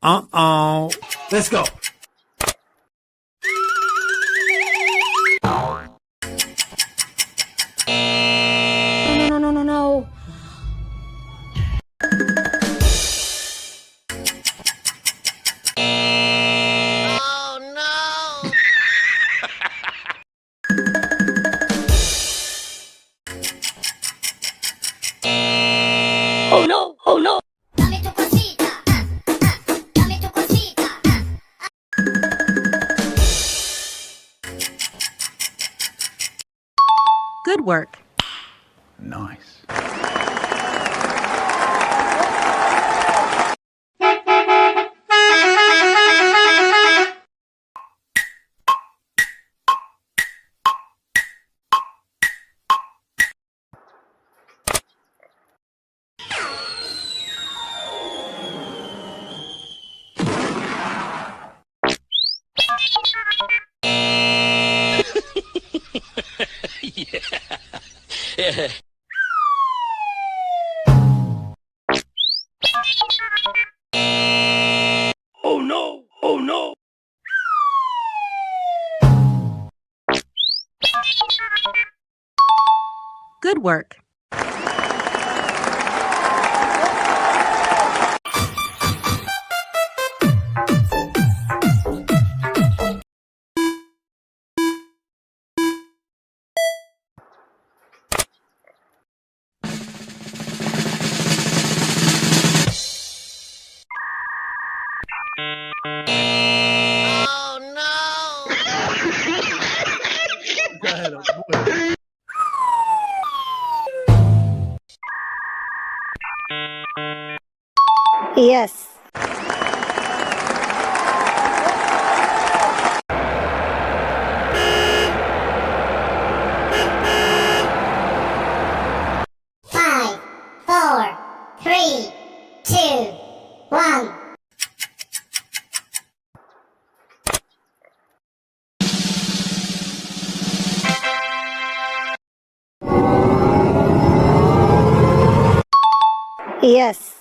Uh-oh. Let's go. No, no, no, no, no. Oh no! Oh no, oh no. Dame tu cosita, dame tu cosita. Good work. Nice. Oh no, oh no. Good work. Oh no! Go ahead, boy. Yes. Five, four, three, two, one. Yes.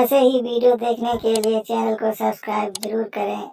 ऐसे ही video देखने के लिए channel को subscribe जरूर करें।